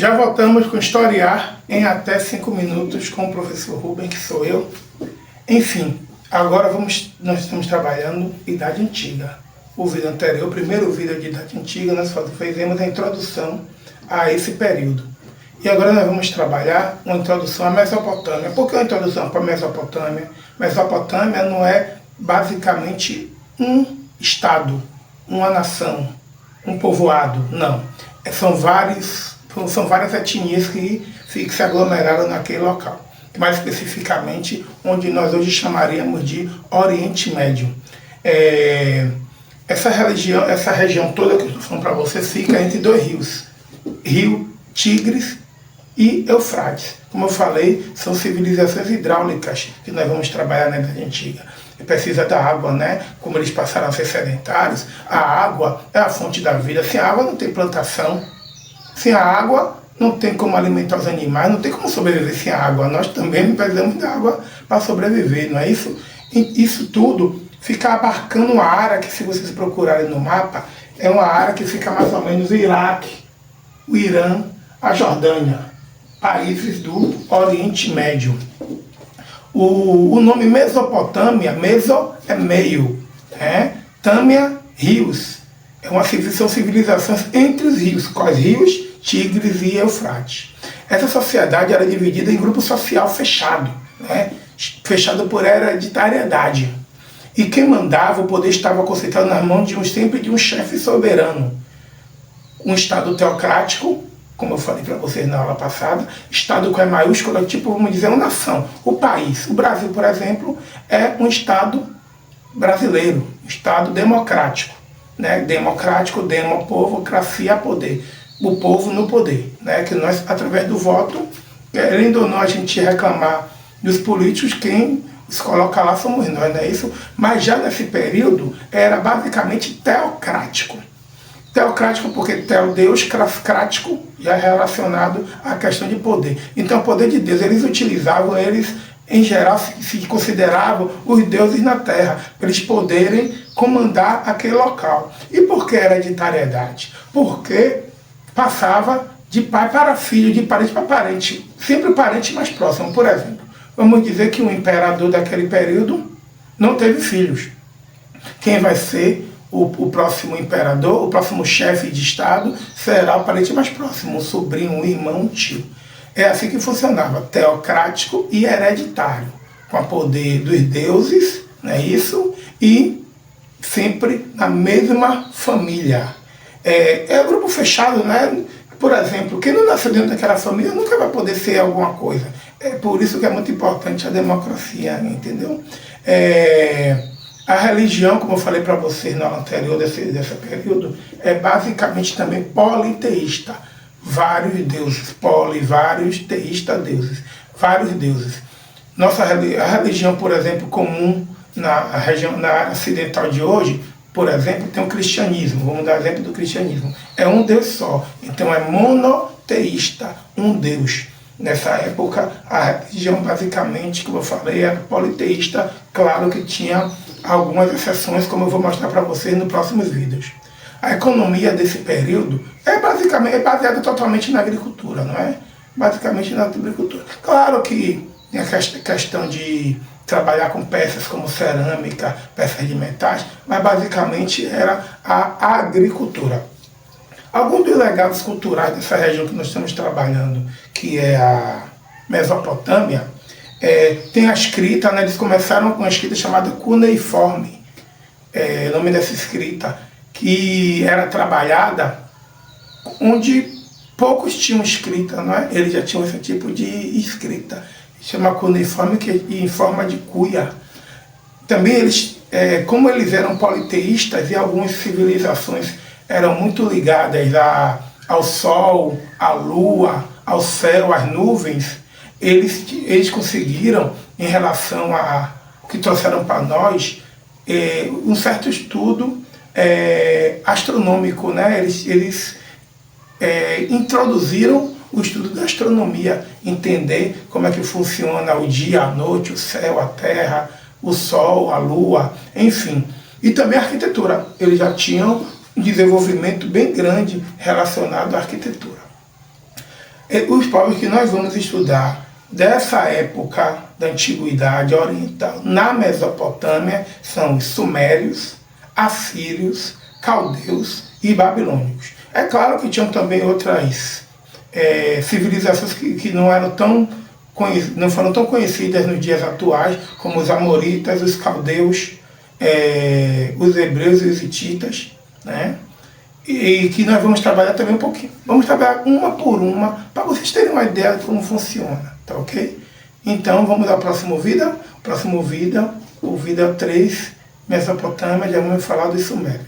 Já voltamos com Historiar em até 5 minutos com o professor Rubem, que sou eu. Enfim, agora nós estamos trabalhando Idade Antiga. O vídeo anterior, o primeiro vídeo de Idade Antiga, nós fizemos a introdução a esse período. E agora nós vamos trabalhar uma introdução à Mesopotâmia. Por que uma introdução para a Mesopotâmia? Mesopotâmia não é basicamente um estado, uma nação, um povoado, não. São várias etnias que se aglomeraram naquele local. Mais especificamente, onde nós hoje chamaríamos de Oriente Médio. Essa região toda que eu estou falando para vocês fica entre dois rios. Rio Tigres e Eufrates. Como eu falei, são civilizações hidráulicas que nós vamos trabalhar na Idade Antiga. Precisa da água, né? Como eles passaram a ser sedentários, a água é a fonte da vida. Sem água não tem plantação. Sem a água não tem como alimentar os animais, não tem como sobreviver sem a água. Nós também precisamos da água para sobreviver, não é isso? E isso tudo fica abarcando uma área que, se vocês procurarem no mapa, é uma área que fica mais ou menos o Iraque, o Irã, a Jordânia, países do Oriente Médio. O nome Mesopotâmia, meso é meio, tâmia, rios. São civilizações entre os rios, quais rios? Tigres e Eufrates. Essa sociedade era dividida em grupo social fechado, fechado por hereditariedade. E quem mandava, o poder estava concentrado nas mãos sempre de um chefe soberano. Um estado teocrático, como eu falei para vocês na aula passada, estado com E maiúscula, tipo, vamos dizer, uma nação. O país, o Brasil, por exemplo, é um estado brasileiro, um estado democrático. Democrático, democracia, poder. O povo no poder. Que nós, através do voto, querendo ou não a gente reclamar dos políticos, quem os coloca lá somos nós, não é isso? Mas já nesse período era basicamente teocrático. Teocrático porque Deus, crático, já é relacionado à questão de poder. Então o poder de Deus, eles utilizavam, eles em geral se consideravam os deuses na terra, para eles poderem comandar aquele local. E por que hereditariedade? Porque passava de pai para filho, de parente para parente, sempre o parente mais próximo. Por exemplo, vamos dizer que um imperador daquele período não teve filhos. Quem vai ser o próximo imperador, o próximo chefe de estado, será o parente mais próximo, um sobrinho, um irmão, um tio. É assim que funcionava, teocrático e hereditário, com o poder dos deuses, não é isso? E sempre na mesma família. É um grupo fechado, né? Por exemplo, quem não nasceu dentro daquela família nunca vai poder ser alguma coisa. É por isso que é muito importante a democracia, entendeu? A religião, como eu falei para vocês na aula anterior desse período, é basicamente também politeísta. Vários deuses, vários teístas deuses, vários deuses. A religião, por exemplo, comum na área ocidental de hoje, por exemplo, tem o cristianismo. Vamos dar exemplo do cristianismo. É um Deus só. Então é monoteísta, um Deus. Nessa época, a religião basicamente, como eu falei, era politeísta. Claro que tinha algumas exceções, como eu vou mostrar para vocês nos próximos vídeos. A economia desse período é baseada totalmente na agricultura, não é? Basicamente na agricultura. Claro que tem a questão de trabalhar com peças como cerâmica, peças de metais, mas basicamente era a agricultura. Alguns dos legados culturais dessa região que nós estamos trabalhando, que é a Mesopotâmia, tem a escrita, eles começaram com a escrita chamada cuneiforme, o nome dessa escrita, que era trabalhada onde poucos tinham escrita, não é? Eles já tinham esse tipo de escrita, chama cuneiforme, que é em forma de cuia. Também eles, como eles eram politeístas e algumas civilizações eram muito ligadas ao sol, à lua, ao céu, às nuvens, eles conseguiram, em relação a o que trouxeram para nós, um certo estudo astronômico, né? Eles introduziram o estudo da astronomia, entender como é que funciona o dia, a noite, o céu, a terra, o sol, a lua, enfim. E também a arquitetura. Eles já tinham um desenvolvimento bem grande relacionado à arquitetura. Os povos que nós vamos estudar dessa época da Antiguidade Oriental na Mesopotâmia são os sumérios, assírios, caldeus e babilônicos. É claro que tinham também outras civilizações que não foram tão conhecidas nos dias atuais, como os amoritas, os caldeus, os hebreus e os hititas, né? E que nós vamos trabalhar também um pouquinho. Vamos trabalhar uma por uma, para vocês terem uma ideia de como funciona, tá ok? Então vamos ao próximo vídeo. Próximo vídeo, o vídeo 3, Mesopotâmia, já vamos falar dos sumérios.